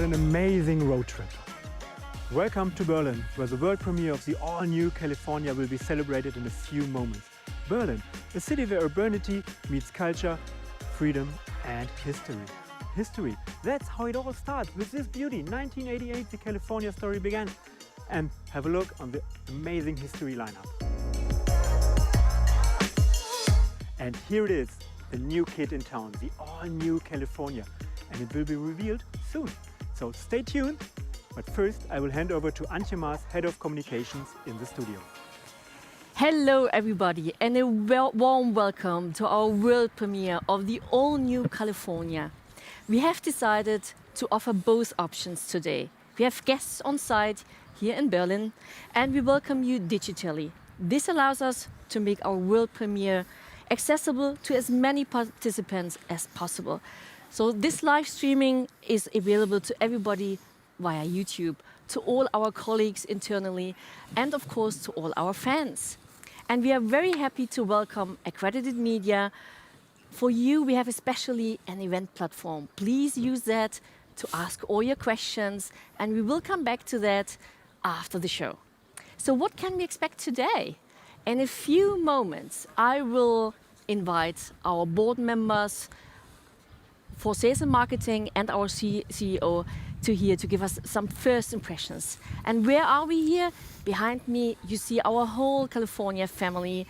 What an amazing road trip. Welcome to Berlin, where the world premiere of the all-new California will be celebrated in a few moments. Berlin, a city where urbanity meets culture, freedom and history. History, that's how it all starts, with this beauty. 1988, the California story began. And have a look on the amazing history lineup. And here it is, the new kid in town, the all-new California. And it will be revealed soon. So stay tuned. But first, I will hand over to Antje Maas, Head of Communications in the studio. Hello everybody and a warm welcome to our world premiere of the all-new California. We have decided to offer both options today. We have guests on site here in Berlin and we welcome you digitally. This allows us to make our world premiere accessible to as many participants as possible. So this live streaming is available to everybody via YouTube, to all our colleagues internally, and of course to all our fans. And we are very happy to welcome accredited media. For you, we have especially an event platform. Please use that to ask all your questions, and we will come back to that after the show. So what can we expect today? In a few moments, I will invite our board members for sales and marketing and our CEO to give us some first impressions. And where are we here? Behind me, you see our whole California family.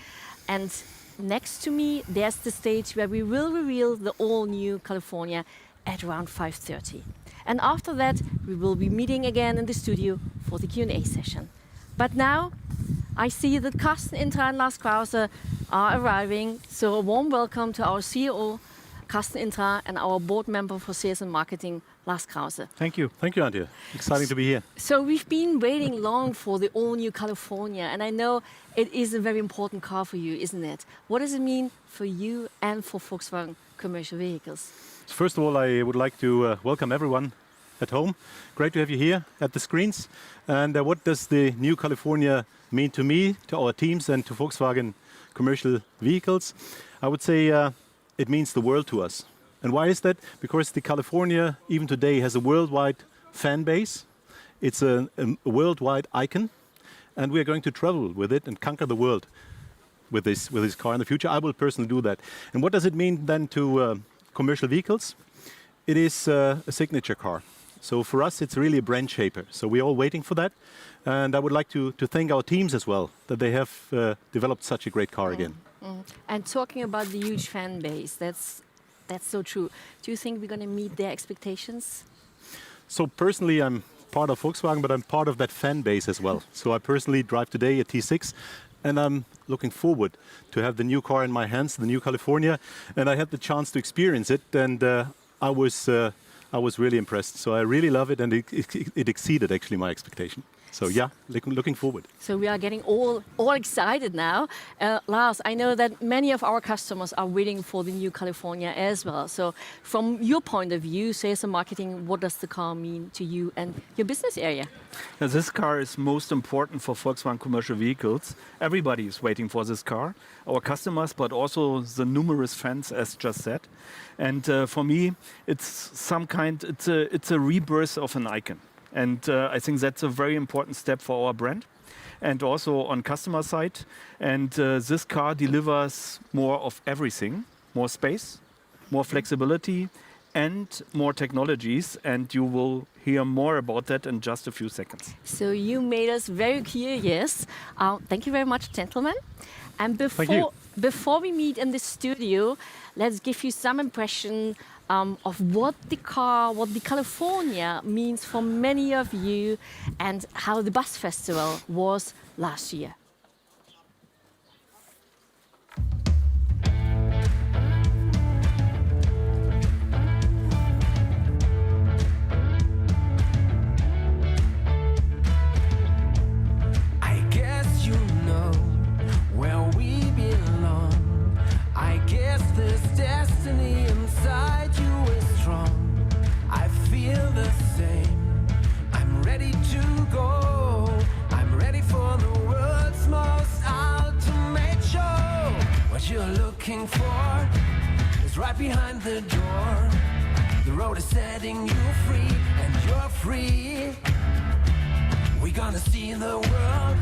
And next to me, there's the stage where we will reveal the all-new California at around 5:30. And after that, we will be meeting again in the studio for the Q&A session. But now, I see that Carsten Intra and Lars Krause are arriving. So a warm welcome to our CEO, Carsten Intra, and our board member for sales and marketing, Lars Krause. Thank you, Antje. Exciting to be here. So we've been waiting long for the all-new California, and I know it is a very important car for you, isn't it? What does it mean for you and for Volkswagen Commercial Vehicles? First of all, I would like to welcome everyone at home. Great to have you here at the screens. And what does the new California mean to me, to our teams, and to Volkswagen Commercial Vehicles? I would say it means the world to us. And why is that? Because the California, even today, has a worldwide fan base. It's a worldwide icon. And we are going to travel with it and conquer the world with this car in the future. I will personally do that. And what does it mean then to commercial vehicles? It is a signature car. So for us, it's really a brand shaper. So we're all waiting for that. And I would like to thank our teams as well, that they have developed such a great car again. And talking about the huge fan base, that's so true. Do you think we're going to meet their expectations? So personally, I'm part of Volkswagen, but I'm part of that fan base as well. So I personally drive today a T6, and I'm looking forward to have the new car in my hands, the new California. And I had the chance to experience it, and I was really impressed. So I really love it, and it exceeded actually my expectation. So yeah, looking forward. So we are getting all excited now. Lars, I know that many of our customers are waiting for the new California as well. So from your point of view, sales and marketing, what does the car mean to you and your business area? Now, this car is most important for Volkswagen Commercial Vehicles. Everybody is waiting for this car. Our customers, but also the numerous fans, as just said. And for me, it's a rebirth of an icon. And I think that's a very important step for our brand and also on customer side. And this car delivers more of everything, more space, more flexibility and more technologies. And you will hear more about that in just a few seconds. So you made us very clear, yes. Thank you very much, gentlemen. And before we meet in the studio, let's give you some impression of what the California means for many of you and how the bus festival was last year. I guess you know where we belong. I guess there's destiny inside you. I feel the same. I'm ready to go. I'm ready for the world's most ultimate show. What you're looking for is right behind the door. The The road is setting you free, and you're free. We're gonna see the world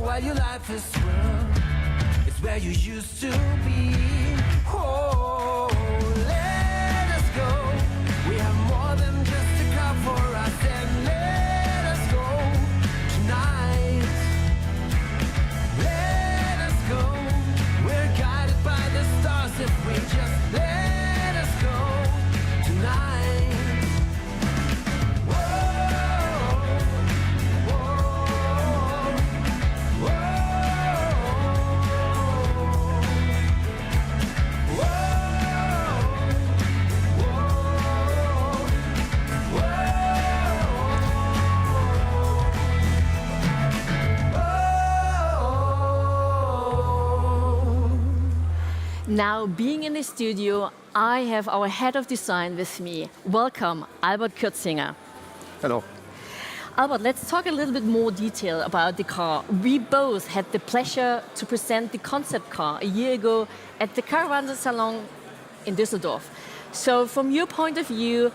while your life is swirled. It's where you used to be. Oh, let us go. We have more than just a car for us, and let us go tonight. Let us go. We're guided by the stars if we just let us go tonight. Now, being in the studio, I have our head of design with me. Welcome, Albert Kürzinger. Hello. Albert, let's talk a little bit more detail about the car. We both had the pleasure to present the concept car a year ago at the Caravan Salon in Düsseldorf. So from your point of view,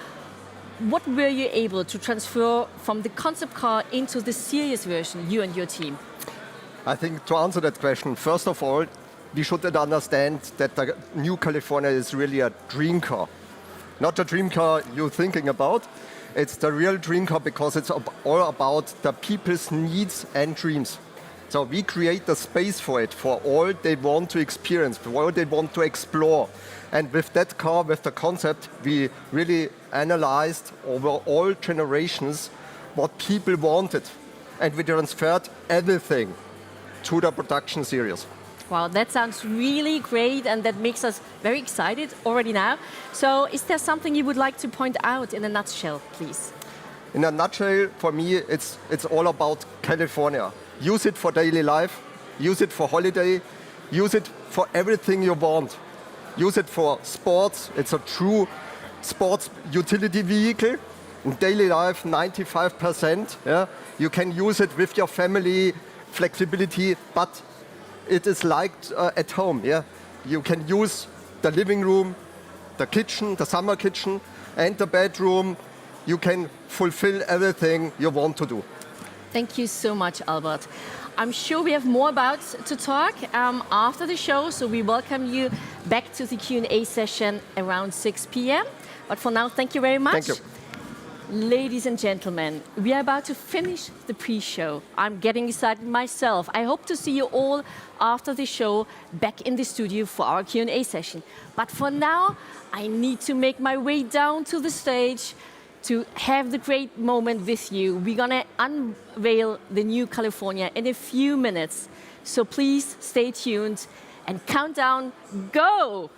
what were you able to transfer from the concept car into the serious version, you and your team? I think to answer that question, first of all, we should understand that the new California is really a dream car. Not a dream car you're thinking about. It's the real dream car because it's all about the people's needs and dreams. So we create the space for it, for all they want to experience, for all they want to explore. And with that car, with the concept, we really analyzed over all generations what people wanted. And we transferred everything to the production series. Wow, that sounds really great, and that makes us very excited already now. So is there something you would like to point out in a nutshell, please? In a nutshell, for me, it's all about California. Use it for daily life, use it for holiday, use it for everything you want. Use it for sports. It's a true sports utility vehicle. In daily life, 95%. Yeah? You can use it with your family, flexibility, but it is like at home. Yeah? You can use the living room, the kitchen, the summer kitchen, and the bedroom. You can fulfill everything you want to do. Thank you so much, Albert. I'm sure we have more about to talk after the show, so we welcome you back to the Q&A session around 6 p.m. But for now, thank you very much. Thank you. Ladies and gentlemen, we are about to finish the pre-show. I'm getting excited myself. I hope to see you all after the show back in the studio for our Q&A session. But for now, I need to make my way down to the stage to have the great moment with you. We're gonna unveil the new California in a few minutes. So please stay tuned and countdown, go!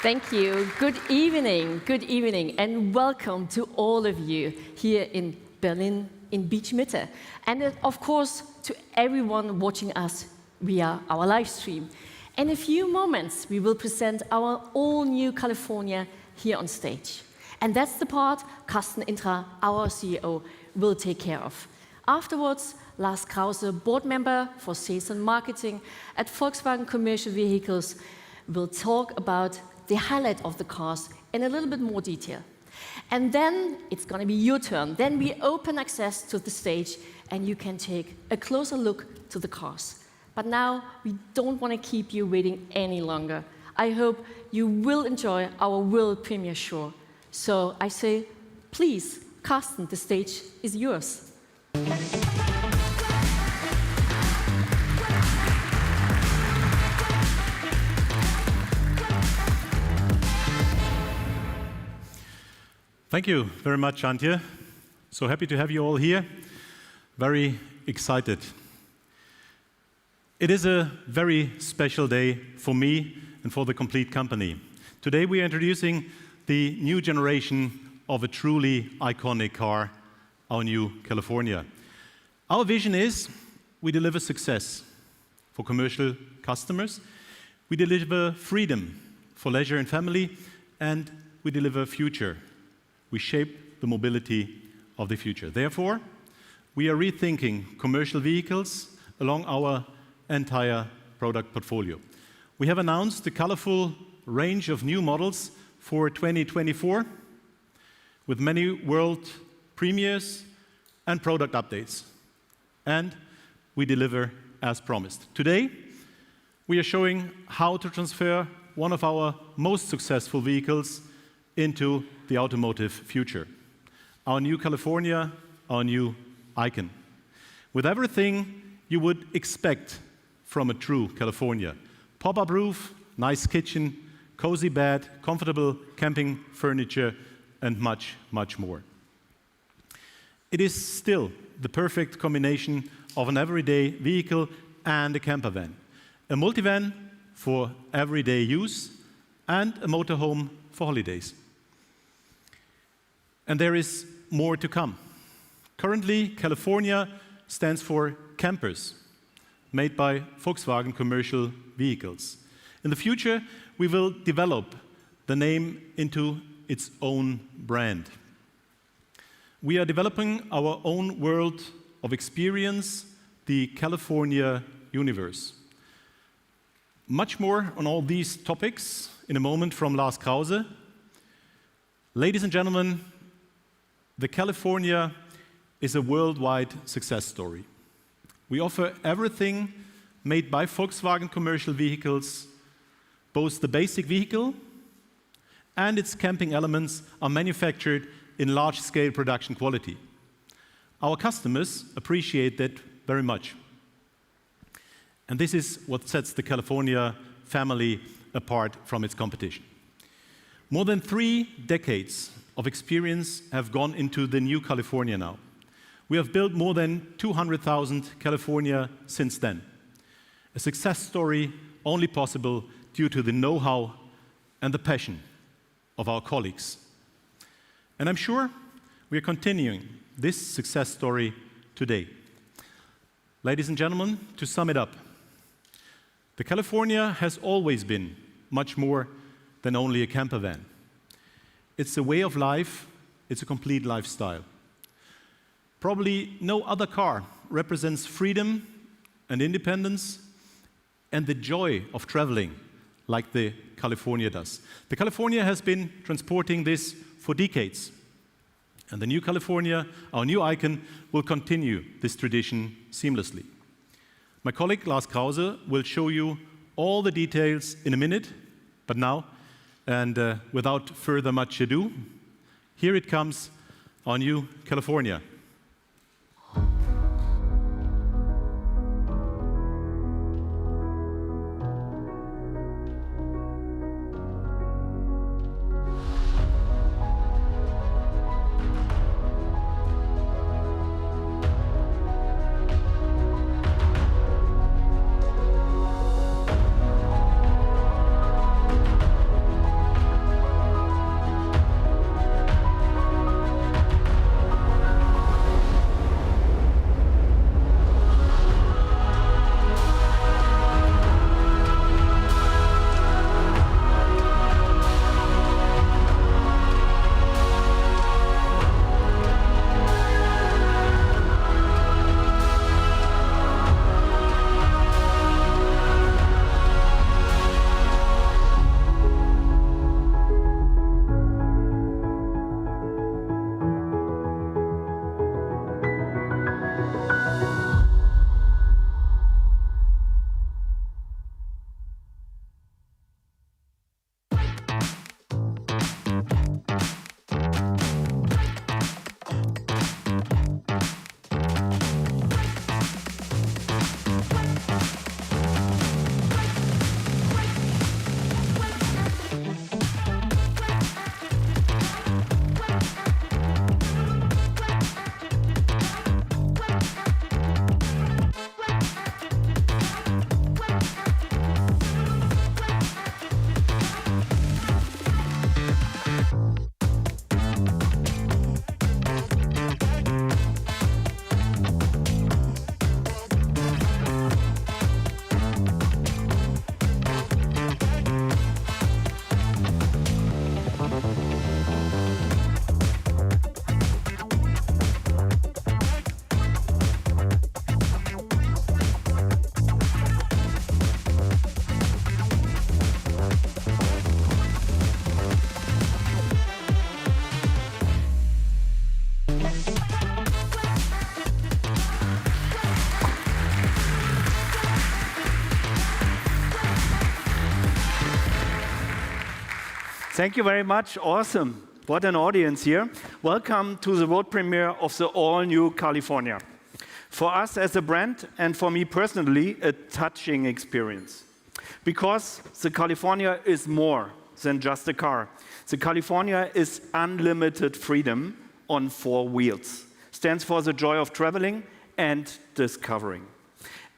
Thank you. Good evening, and welcome to all of you here in Berlin, in Beach Mitte. And of course, to everyone watching us via our live stream. In a few moments, we will present our all-new California here on stage. And that's the part Carsten Intra, our CEO, will take care of. Afterwards, Lars Krause, board member for sales and marketing at Volkswagen Commercial Vehicles, will talk about the highlight of the cars in a little bit more detail. And then it's going to be your turn. Then we open access to the stage and you can take a closer look to the cars. But now we don't want to keep you waiting any longer. I hope you will enjoy our world premiere show. So I say, please, Carsten, the stage is yours. Thank you very much, Antje. So happy to have you all here. Very excited. It is a very special day for me and for the complete company. Today we are introducing the new generation of a truly iconic car, our new California. Our vision is we deliver success for commercial customers, we deliver freedom for leisure and family, and we deliver future. We shape the mobility of the future. Therefore, we are rethinking commercial vehicles along our entire product portfolio. We have announced a colorful range of new models for 2024 with many world premieres and product updates. And we deliver as promised. Today, we are showing how to transfer one of our most successful vehicles into the automotive future. Our new California, our new icon. With everything you would expect from a true California. Pop-up roof, nice kitchen, cozy bed, comfortable camping furniture, and much, much more. It is still the perfect combination of an everyday vehicle and a campervan. A multivan for everyday use and a motorhome for holidays. And there is more to come. Currently, California stands for campers, made by Volkswagen Commercial Vehicles. In the future, we will develop the name into its own brand. We are developing our own world of experience, the California universe. Much more on all these topics in a moment from Lars Krause. Ladies and gentlemen, the California is a worldwide success story. We offer everything made by Volkswagen Commercial Vehicles. Both the basic vehicle and its camping elements are manufactured in large-scale production quality. Our customers appreciate that very much. And this is what sets the California family apart from its competition. More than 3 decades of experience have gone into the new California now. We have built more than 200,000 California since then. A success story only possible due to the know-how and the passion of our colleagues. And I'm sure we are continuing this success story today. Ladies and gentlemen, to sum it up, the California has always been much more than only a camper van. It's a way of life, it's a complete lifestyle. Probably no other car represents freedom and independence and the joy of traveling like the California does. The California has been transporting this for decades. And the new California, our new icon, will continue this tradition seamlessly. My colleague Lars Krause will show you all the details in a minute, but now, and without further much ado, here it comes, our new California. Thank you very much. Awesome. What an audience here. Welcome to the world premiere of the all-new California. For us as a brand, and for me personally, a touching experience. Because the California is more than just a car. The California is unlimited freedom on 4 wheels. Stands for the joy of traveling and discovering.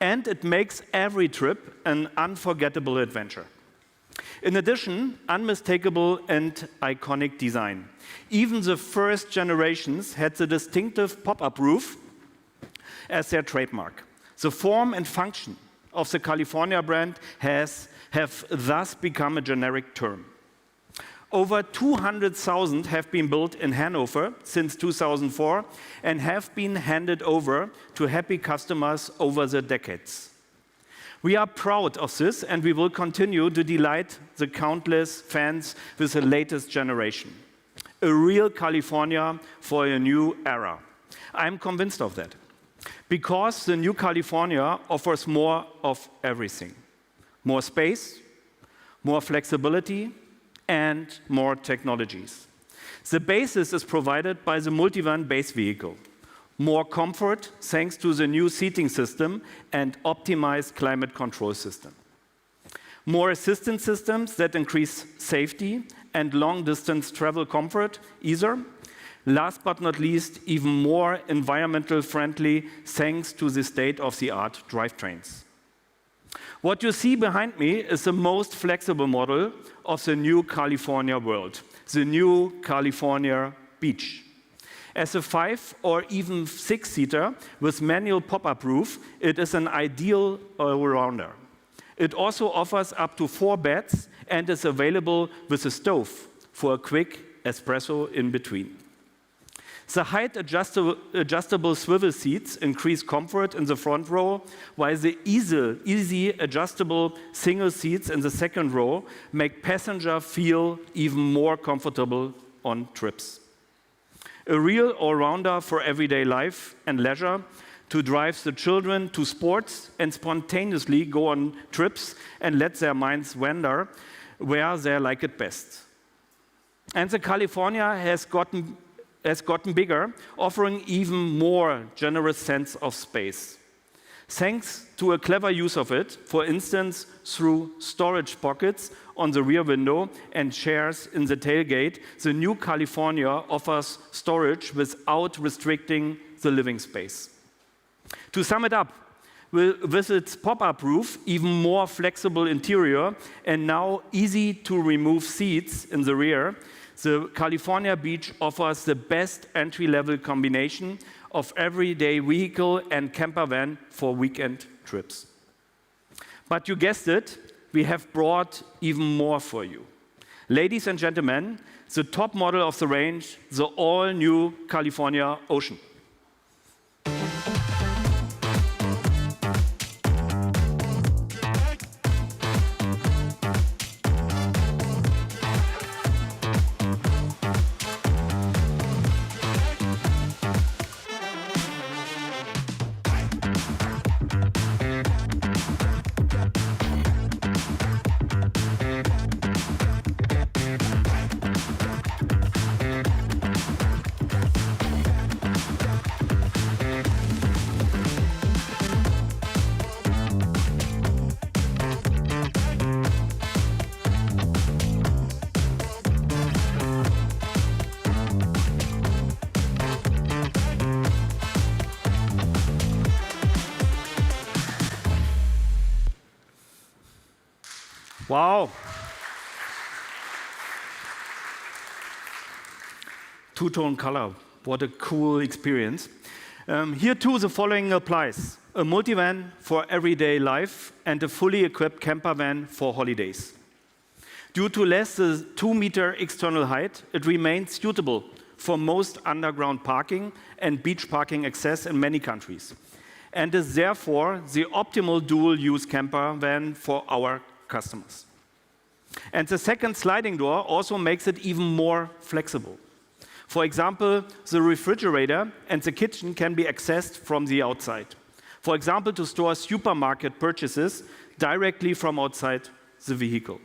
And it makes every trip an unforgettable adventure. In addition, unmistakable and iconic design. Even the first generations had the distinctive pop-up roof as their trademark. The form and function of the California brand have thus become a generic term. Over 200,000 have been built in Hanover since 2004 and have been handed over to happy customers over the decades. We are proud of this, and we will continue to delight the countless fans with the latest generation. A real California for a new era. I'm convinced of that. Because the new California offers more of everything. More space, more flexibility, and more technologies. The basis is provided by the multivan base vehicle. More comfort thanks to the new seating system and optimized climate control system. More assistance systems that increase safety and long-distance travel comfort, either. Last but not least, even more environmental friendly thanks to the state-of-the-art drivetrains. What you see behind me is the most flexible model of the new California world, the new California Beach. As a 5 or even 6-seater with manual pop-up roof, it is an ideal all-rounder. It also offers up to 4 beds and is available with a stove for a quick espresso in between. The height adjustable swivel seats increase comfort in the front row, while the easy adjustable single seats in the second row make passengers feel even more comfortable on trips. A real all-rounder for everyday life and leisure to drive the children to sports and spontaneously go on trips and let their minds wander where they like it best. And the California has gotten bigger, offering even more generous sense of space. Thanks to a clever use of it, for instance, through storage pockets on the rear window and chairs in the tailgate, the new California offers storage without restricting the living space. To sum it up, with its pop-up roof, even more flexible interior, and now easy to remove seats in the rear, the California Beach offers the best entry-level combination of everyday vehicle and campervan for weekend trips. But you guessed it, we have brought even more for you. Ladies and gentlemen, the top model of the range, the all-new California Ocean. Wow. Two-tone color, what a cool experience. Here too the following applies. A multivan for everyday life and a fully equipped campervan for holidays. Due to less than 2-meter external height, it remains suitable for most underground parking and beach parking access in many countries, and is therefore the optimal dual-use campervan for our customers. And the second sliding door also makes it even more flexible. For example, the refrigerator and the kitchen can be accessed from the outside. For example, to store supermarket purchases directly from outside the vehicle.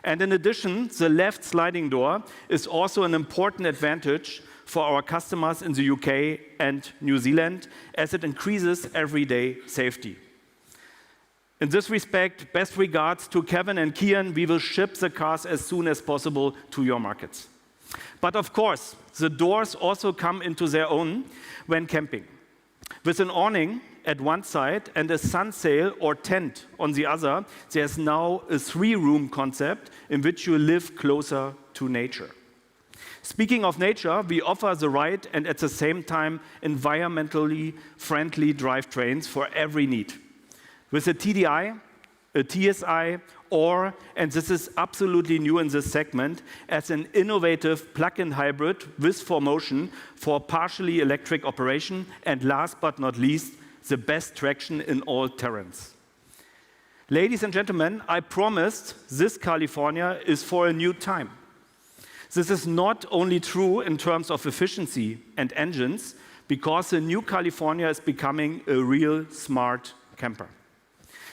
And in addition, the left sliding door is also an important advantage for our customers in the UK and New Zealand, as it increases everyday safety. In this respect, best regards to Kevin and Kian. We will ship the cars as soon as possible to your markets. But of course, the doors also come into their own when camping. With an awning at one side and a sun sail or tent on the other, there's now a 3-room concept in which you live closer to nature. Speaking of nature, we offer the right and at the same time environmentally friendly drivetrains for every need. With a TDI, a TSI, or, and this is absolutely new in this segment, as an innovative plug-in hybrid with 4Motion for partially electric operation, and last but not least, the best traction in all terrains. Ladies and gentlemen, I promised this California is for a new time. This is not only true in terms of efficiency and engines, because the new California is becoming a real smart camper.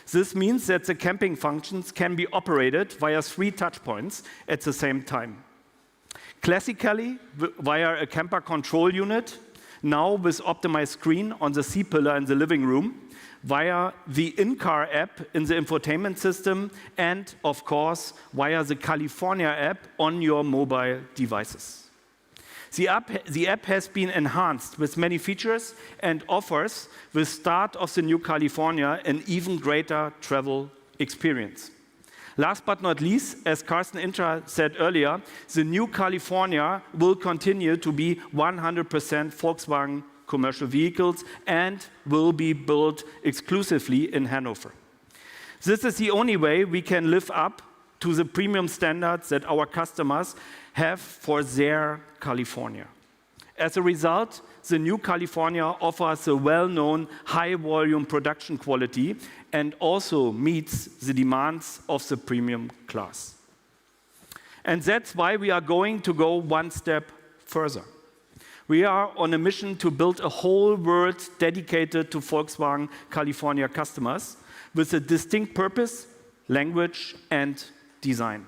This means that the camping functions can be operated via 3 touchpoints at the same time. Classically, via a camper control unit, now with optimized screen on the C-pillar in the living room, via the in-car app in the infotainment system, and of course, via the California app on your mobile devices. The app has been enhanced with many features and offers, with start of the new California, an even greater travel experience. Last but not least, as Carsten Intra said earlier, the new California will continue to be 100% Volkswagen Commercial Vehicles and will be built exclusively in Hanover. This is the only way we can live up to the premium standards that our customers have for their California. As a result, the new California offers a well-known high-volume production quality and also meets the demands of the premium class. And that's why we are going to go one step further. We are on a mission to build a whole world dedicated to Volkswagen California customers with a distinct purpose, language, and design.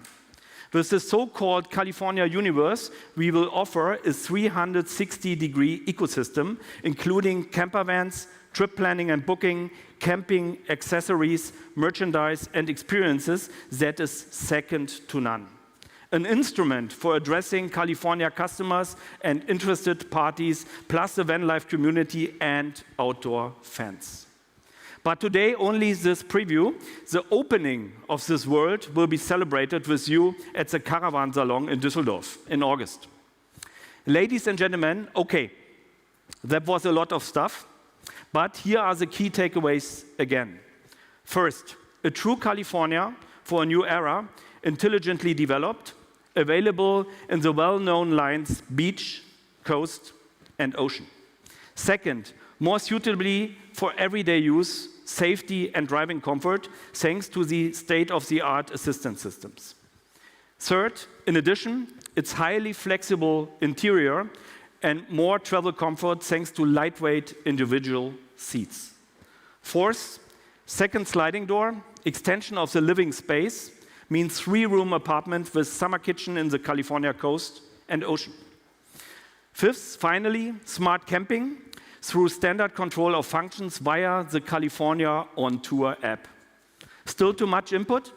With the so-called California Universe, we will offer a 360-degree ecosystem, including campervans, trip planning and booking, camping accessories, merchandise, and experiences that is second to none. An instrument for addressing California customers and interested parties, plus the van life community and outdoor fans. But today, only this preview. The opening of this world will be celebrated with you at the Caravan Salon in Düsseldorf in August. Ladies and gentlemen, okay, that was a lot of stuff, but here are the key takeaways again. First, a true California for a new era, intelligently developed, available in the well-known lines beach, coast, and ocean. Second, more suitably for everyday use, safety, and driving comfort, thanks to the state-of-the-art assistance systems. Third, in addition, its highly flexible interior and more travel comfort thanks to lightweight individual seats. Fourth, second sliding door, extension of the living space, means 3-room apartment with summer kitchen in the California coast and ocean. Fifth, finally, smart camping through standard control of functions via the California On Tour app. Still too much input?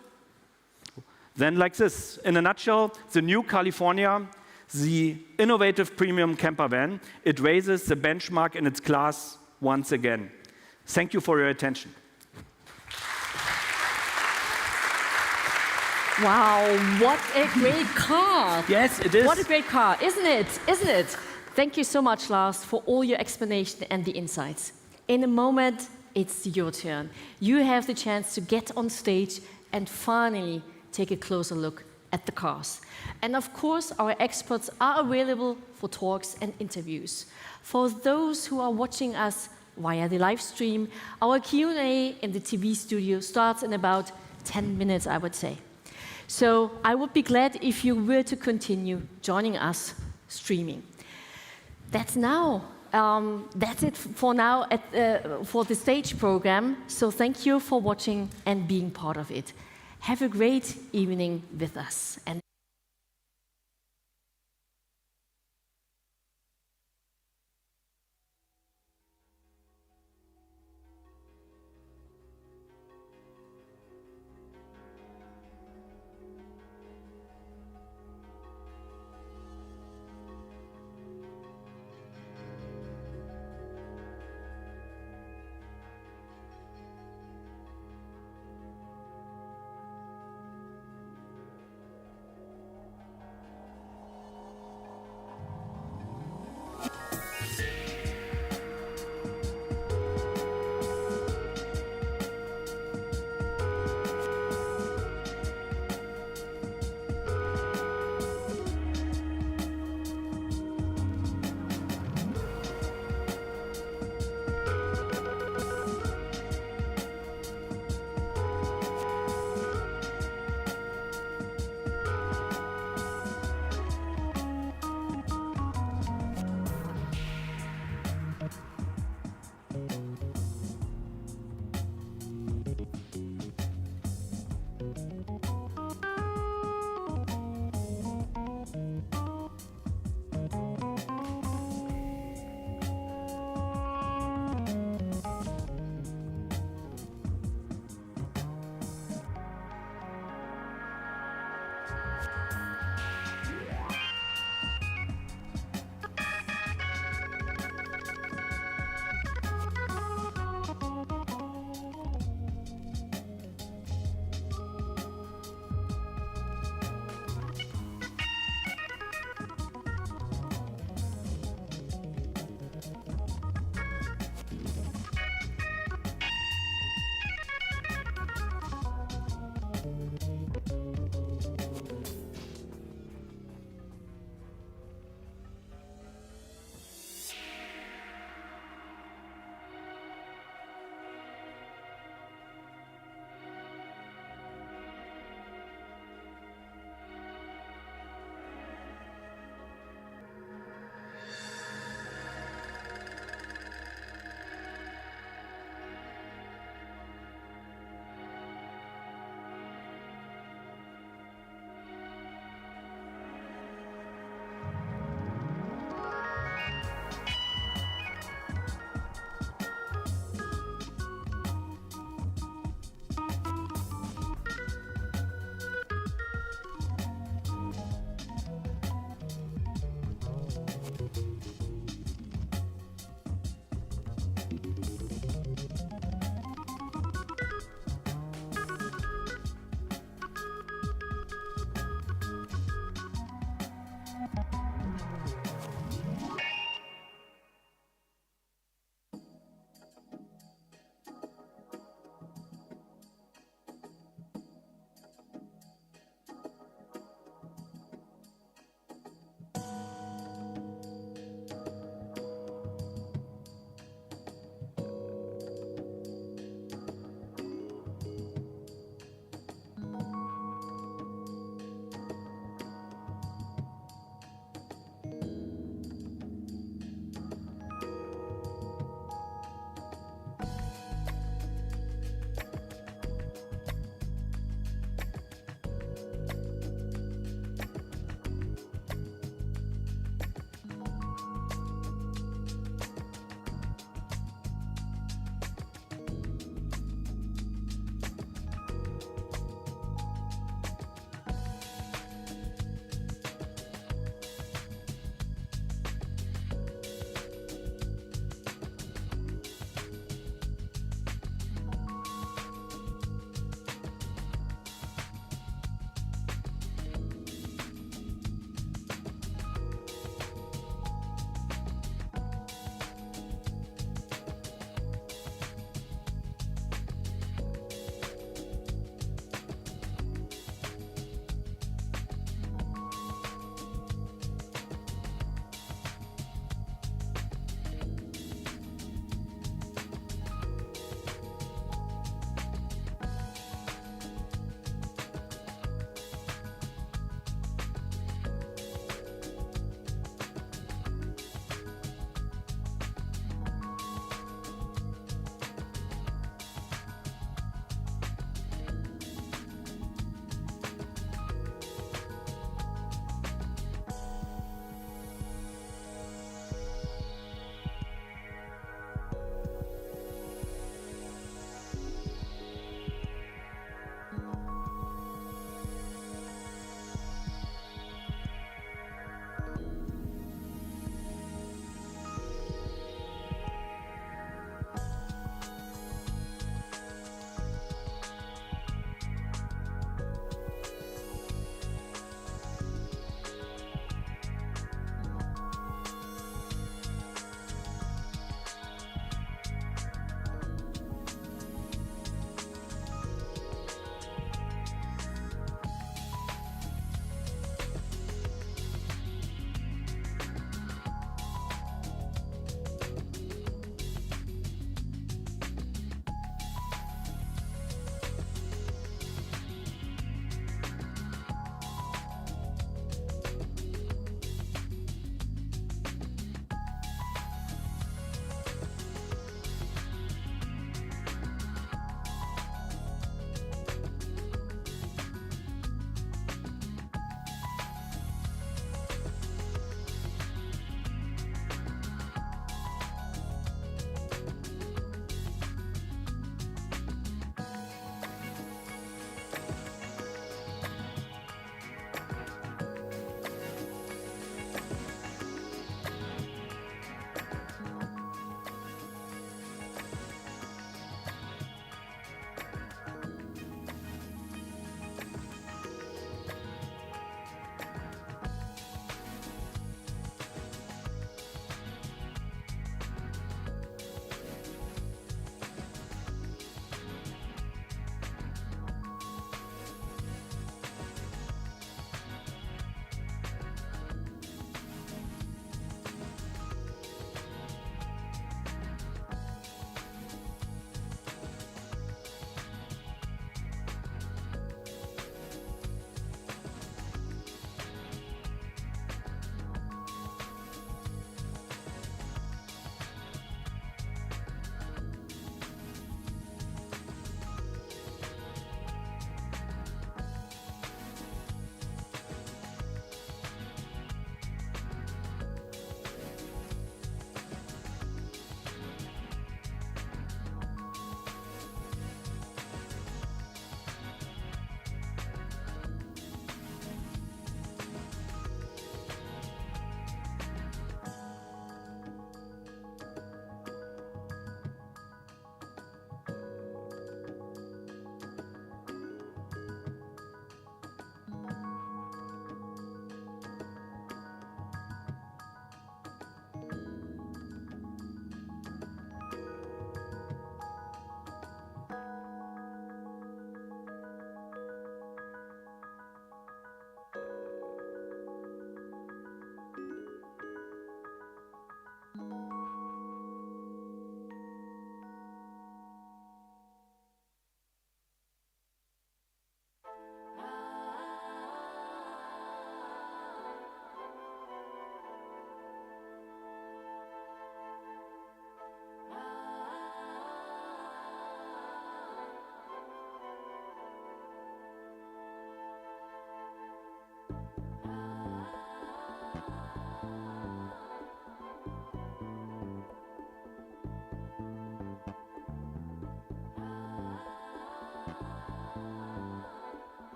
Then like this. In a nutshell, the new California, the innovative premium camper van, it raises the benchmark in its class once again. Thank you for your attention. Wow, what a great car! Yes, it is. What a great car, isn't it? Isn't it? Thank you so much, Lars, for all your explanation and the insights. In a moment, it's your turn. You have the chance to get on stage and finally take a closer look at the cars. And of course, our experts are available for talks and interviews. For those who are watching us via the live stream, our Q&A in the TV studio starts in about 10 minutes, I would say. So I would be glad if you were to continue joining us streaming. That's it for now for the stage program. So thank you for watching and being part of it. Have a great evening with us. And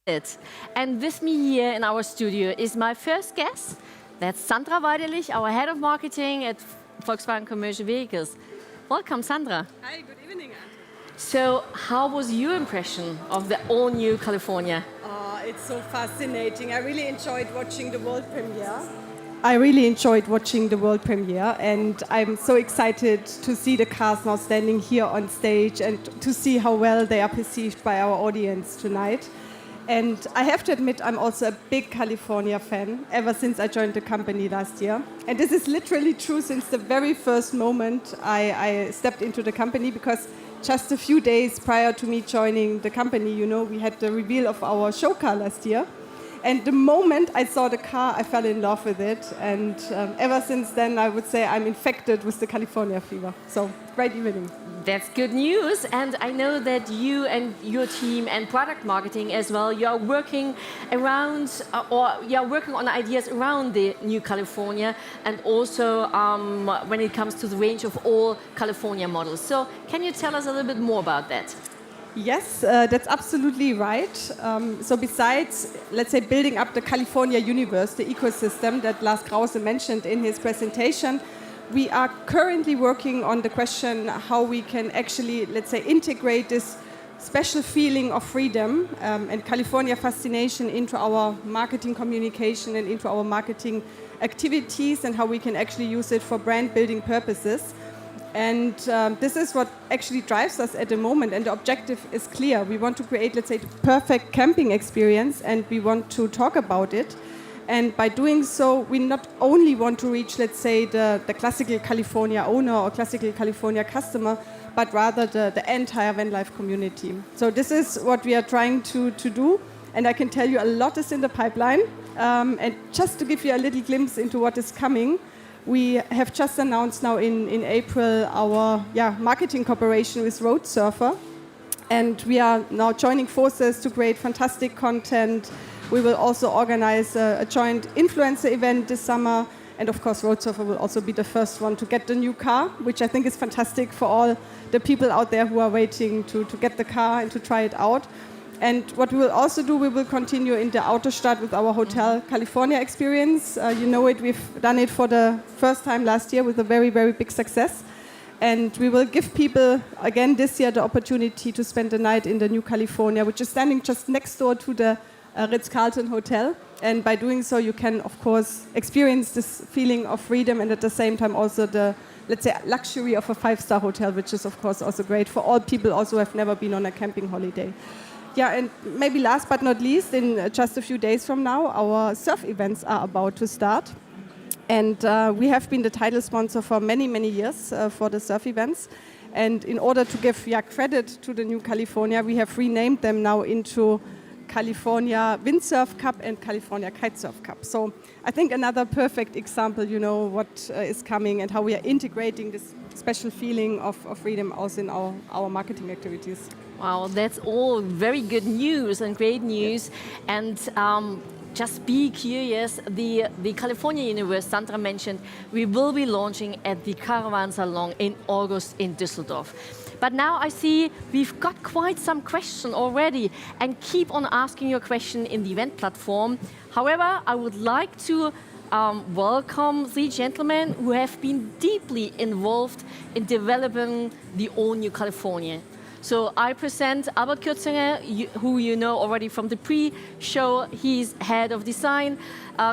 And with me here in our studio is my first guest. That's Sandra Weidelich, our head of marketing at Volkswagen Commercial Vehicles. Welcome, Sandra. Hi, good evening, Anton. So, how was your impression of the all-new California? It's so fascinating. I really enjoyed watching the world premiere. And I'm so excited to see the cars now standing here on stage and to see how well they are perceived by our audience tonight. And I have to admit, I'm also a big California fan ever since I joined the company last year. And this is literally true since the very first moment I stepped into the company, because just a few days prior to me joining the company, you know, we had the reveal of our show car last year. And the moment I saw the car, I fell in love with it. And ever since then, I would say I'm infected with the California fever. So, great evening. That's good news. And I know that you and your team and product marketing as well, you are working around, you are working on ideas around the new California, and also when it comes to the range of all California models. So, can you tell us a little bit more about that? Yes, that's absolutely right. So besides, let's say, building up the California universe, the ecosystem that Lars Krause mentioned in his presentation, we are currently working on the question how we can actually, let's say, integrate this special feeling of freedom and California fascination into our marketing communication and into our marketing activities, and how we can actually use it for brand building purposes. And this is what actually drives us at the moment, and the objective is clear. We want to create, let's say, the perfect camping experience, and we want to talk about it. And by doing so, we not only want to reach, let's say, the classical California owner or classical California customer, but rather the entire van life community. So this is what we are trying to do, and I can tell you a lot is in the pipeline. And just to give you a little glimpse into what is coming, we have just announced now in April our marketing cooperation with Road Surfer, and we are now joining forces to create fantastic content. We will also organize a joint influencer event this summer, and of course Road Surfer will also be the first one to get the new car, which I think is fantastic for all the people out there who are waiting to get the car and to try it out. And what we will also do, we will continue in the Autostadt with our Hotel California experience. You know it, we've done it for the first time last year with a very, very big success. And we will give people, again this year, the opportunity to spend the night in the new California, which is standing just next door to the Ritz-Carlton Hotel. And by doing so, you can, of course, experience this feeling of freedom, and at the same time also the, let's say, luxury of a 5-star hotel, which is, of course, also great for all people also who have never been on a camping holiday. Yeah, and maybe last but not least, in just a few days from now, our surf events are about to start. And we have been the title sponsor for many, many years for the surf events. And in order to give credit to the new California, we have renamed them now into California Windsurf Cup and California Kitesurf Cup. So I think another perfect example, you know, what is coming and how we are integrating this special feeling of freedom also in our marketing activities. Wow, that's all very good news and great news. And just be curious, the California Universe, Sandra mentioned, we will be launching at the Caravan Salon in August in Düsseldorf. But now I see we've got quite some questions already, and keep on asking your question in the event platform. However, I would like to welcome 3 gentlemen who have been deeply involved in developing the all-new California. So I present Albert Kürzinger, who you know already from the pre-show. He's head of design.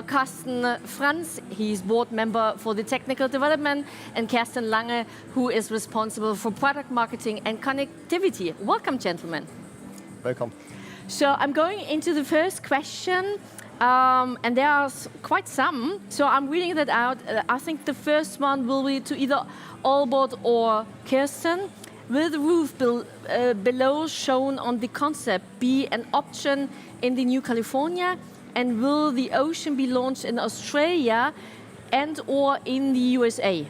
Carsten Franz, he's board member for the technical development. And Kerstin Lange, who is responsible for product marketing and connectivity. Welcome, gentlemen. Welcome. So I'm going into the first question. And there are quite some. So I'm reading that out. I think the first one will be to either Albert or Kirsten. Will the roof below shown on the concept be an option in the new California? And will the Ocean be launched in Australia and or in the USA?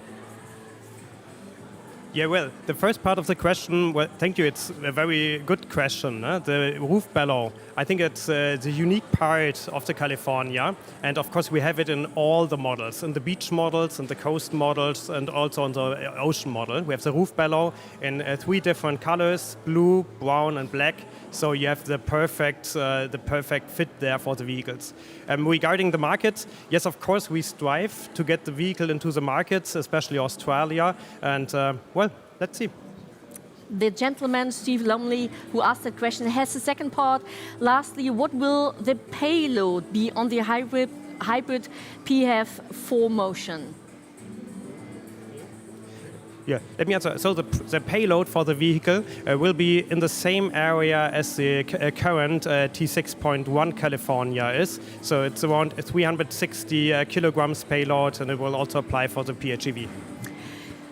Yeah, well, the first part of the question, well, thank you. It's a very good question. The roof bellow, I think it's the unique part of the California. And of course, we have it in all the models, in the beach models, in the coast models, and also on the ocean model. We have the roof bellow in 3 different colors, blue, brown, and black. So you have the perfect fit there for the vehicles. Regarding the market, yes, of course, we strive to get the vehicle into the markets, especially Australia. And well, let's see. The gentleman, Steve Lumley, who asked that question, has the second part. Lastly, what will the payload be on the hybrid PHEV 4Motion? Yeah, let me answer. So the payload for the vehicle will be in the same area as the current T6.1 California is. So it's around 360 kilograms payload, and it will also apply for the PHEV.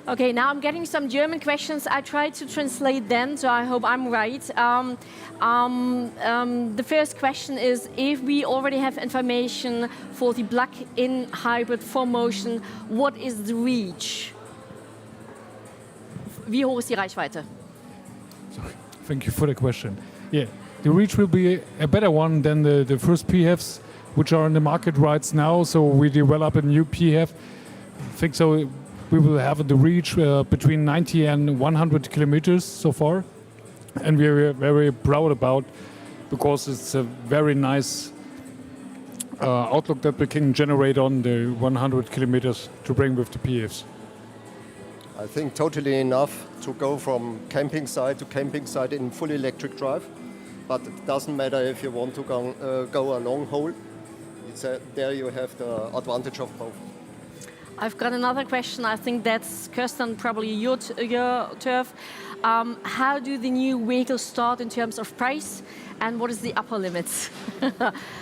Okay, now I'm getting some German questions. I tried to translate them, so I hope I'm right. The first question is, if we already have information for the plug-in hybrid 4Motion, what is the reach? Wie hoch ist die Reichweite? Thank you for the question. Yeah, the reach will be a better one than the first PHEVs, which are in the market right now. So we develop a new PHEV. I think so. We will have the reach between 90 and 100 kilometers so far, and we are very proud about, because it's a very nice outlook that we can generate on the 100 kilometers to bring with the PHEVs. I think totally enough to go from camping site to camping site in full electric drive. But it doesn't matter if you want to go a long haul. There you have the advantage of both. I've got another question. I think that's, Kirsten, probably your turf. How do the new vehicles start in terms of price, and what is the upper limits?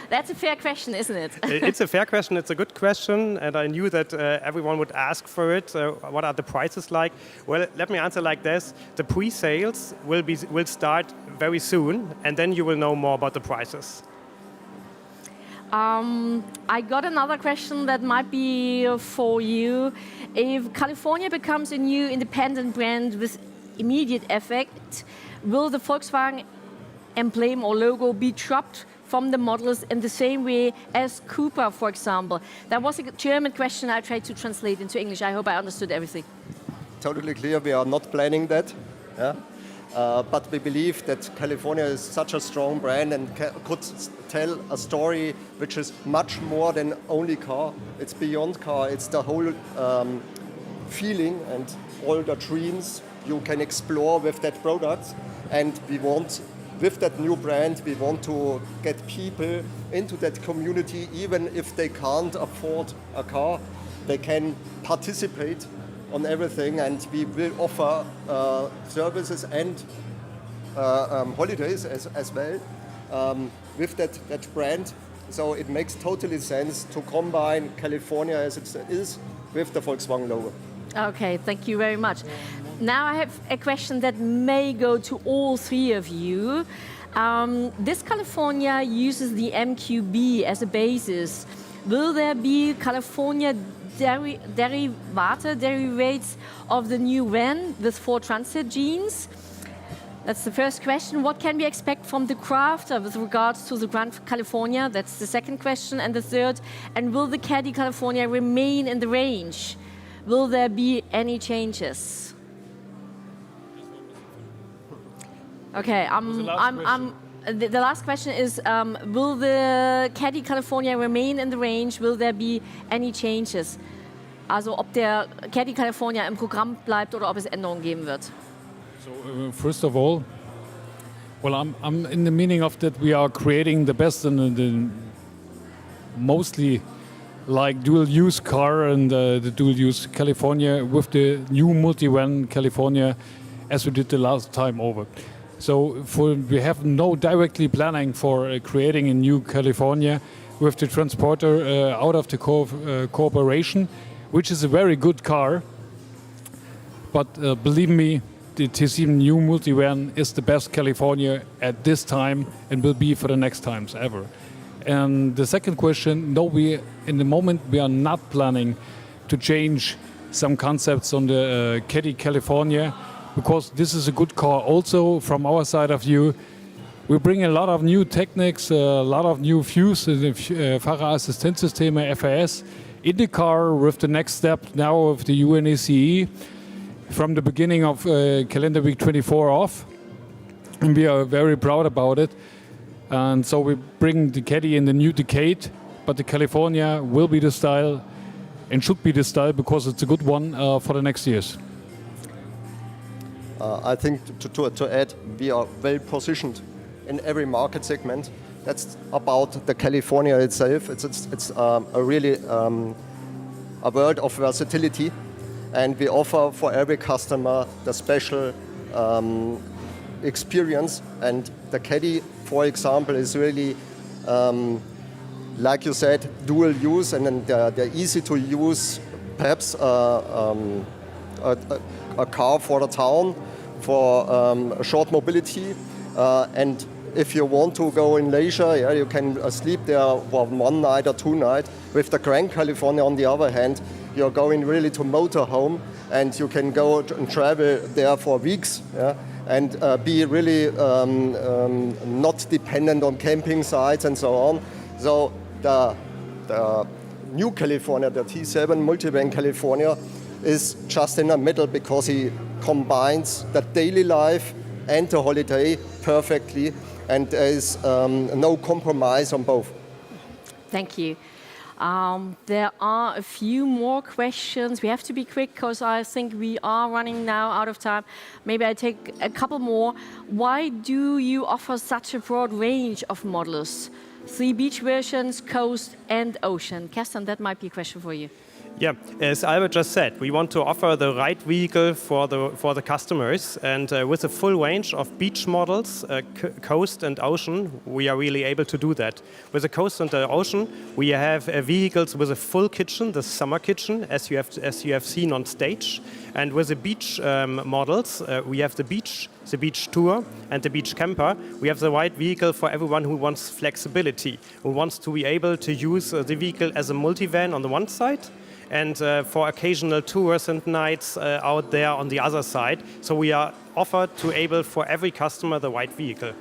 That's a fair question, isn't it? It's a fair question. It's a good question, and I knew that everyone would ask for it. What are the prices like? Well, let me answer like this. The pre-sales will start very soon, and then you will know more about the prices. I got another question that might be for you. If California becomes a new independent brand with immediate effect, will the Volkswagen emblem or logo be dropped from the models in the same way as Cooper, for example? That was a German question I tried to translate into English. I hope I understood everything. Totally clear, we are not planning that. Yeah? But we believe that California is such a strong brand and could tell a story which is much more than only car. It's beyond car, it's the whole feeling and all the dreams you can explore with that product. And we want, with that new brand, we want to get people into that community. Even if they can't afford a car, they can participate on everything, and we will offer services and holidays as well with that brand. So it makes totally sense to combine California as it is with the Volkswagen logo. Okay, thank you very much. Now I have a question that may go to all three of you. This California uses the MQB as a basis. Will there be California derivates of the new van with 4 transit genes? That's the first question. What can we expect from the crafter with regards to the Grand California? That's the second question. And the third, and will the Caddy California remain in the range? Will there be any changes? Okay, the last question is, will the Caddy California remain in the range? Will there be any changes? Also ob der Caddy California im Programm bleibt oder ob es Änderungen geben wird. So first of all, well, I'm in the meaning of that we are creating the best and the mostly like dual-use car and the dual-use California with the new multi-van California as we did the last time over. So we have no directly planning for creating a new California with the transporter out of the cooperation, which is a very good car. But believe me, the T7 new multivan is the best California at this time and will be for the next times ever. And the second question, no, in the moment we are not planning to change some concepts on the Caddy California, because this is a good car also from our side of view. We bring a lot of new techniques, a lot of new views in the Fahrerassistenzsysteme, FAS, in the car with the next step now of the UNECE from the beginning of calendar week 24 off. And we are very proud about it. And so we bring the Caddy in the new decade, but the California will be the style and should be the style because it's a good one for the next years. I think to add, we are well positioned in every market segment. That's about the California itself. It's a really a world of versatility, and we offer for every customer the special experience. And the Caddy, for example, is really, like you said, dual use, and then they're easy to use. Perhaps a car for the town, for short mobility, and if you want to go in leisure, yeah, you can sleep there for 1 night or 2 nights. With the Grand California, on the other hand, you're going really to motorhome, and you can go and travel there for weeks, yeah, and be really not dependent on camping sites and so on. So the new California, the T7 Multivan California, is just in the middle because he combines the daily life and the holiday perfectly, and there is no compromise on both. Thank you. There are a few more questions. We have to be quick because I think we are running now out of time. Maybe I take a couple more. Why do you offer such a broad range of models? 3 beach versions, coast and ocean. Kerstin, that might be a question for you. Yeah, as Albert just said, we want to offer the right vehicle for the customers, and with a full range of beach models, coast and ocean, we are really able to do that. With the coast and the ocean, we have vehicles with a full kitchen, the summer kitchen, as you have seen on stage, and with the beach models, we have the beach tour and the beach camper. We have the right vehicle for everyone who wants flexibility, who wants to be able to use the vehicle as a multivan on the one side, and for occasional tours and nights out there on the other side. So we are offered to able for every customer the right vehicle.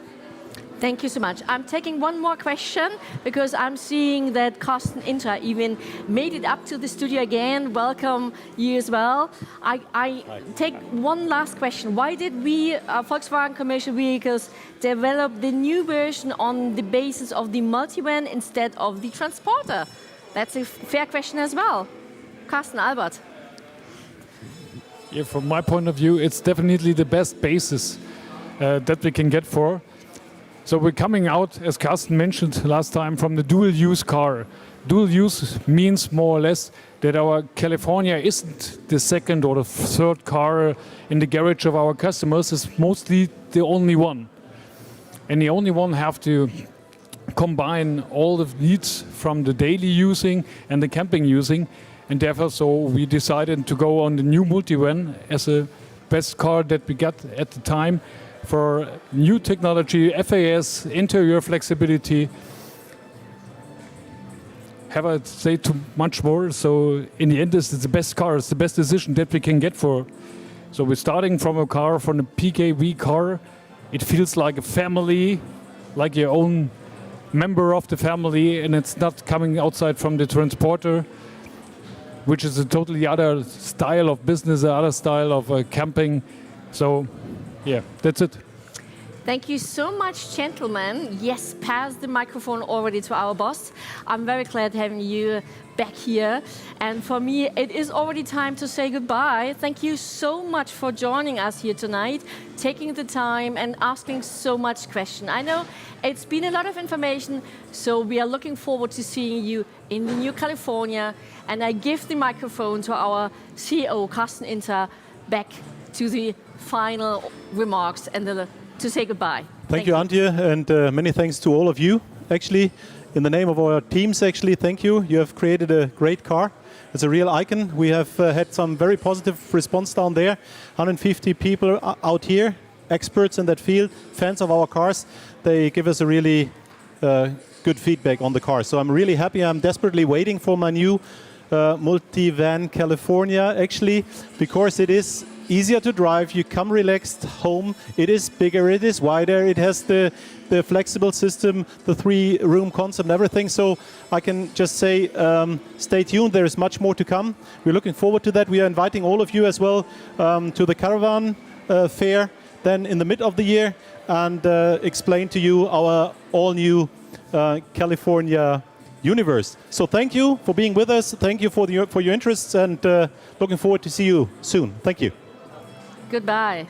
Thank you so much. I'm taking one more question because I'm seeing that Carsten Inter even made it up to the studio again. Welcome you as well. I take one last question. Why did we, Volkswagen Commercial Vehicles, develop the new version on the basis of the multivan instead of the transporter? That's a fair question as well. Carsten, Albert. Yeah, from my point of view, it's definitely the best basis that we can get for. So we're coming out, as Carsten mentioned last time, from the dual-use car. Dual use means more or less that our California isn't the second or the third car in the garage of our customers. It's mostly the only one. And the only one have to combine all the needs from the daily using and the camping using. And therefore, so we decided to go on the new multivan as a best car that we got at the time for new technology, FAS, interior flexibility. Have I say too much more? So in the end, it's the best car. It's the best decision that we can get for. So we're starting from a car, from a PKV car. It feels like a family, like your own member of the family, and it's not coming outside from the transporter, which is a totally other style of business, other style of camping. So, yeah, that's it. Thank you so much, gentlemen. Yes, pass the microphone already to our boss. I'm very glad having you back here. And for me, it is already time to say goodbye. Thank you so much for joining us here tonight, taking the time and asking so much questions. I know it's been a lot of information, so we are looking forward to seeing you in the new California. And I give the microphone to our CEO, Carsten Inter, back to the final remarks and to say goodbye. Thank you, Antje, and many thanks to all of you. Actually, in the name of our teams, actually, thank you. You have created a great car. It's a real icon. We have had some very positive response down there. 150 people out here, experts in that field, fans of our cars. They give us a really good feedback on the car. So I'm really happy. I'm desperately waiting for my new Multivan California, actually, because it is easier to drive. You come relaxed home. It is bigger, it is wider, it has the flexible system, the 3-room concept and everything. So I can just say, stay tuned. There is much more to come. We're looking forward to that. We are inviting all of you as well to the Caravan Fair then in the mid of the year and explain to you our all-new California universe. So thank you for being with us. Thank you for your interests and looking forward to see you soon. Thank you. Goodbye.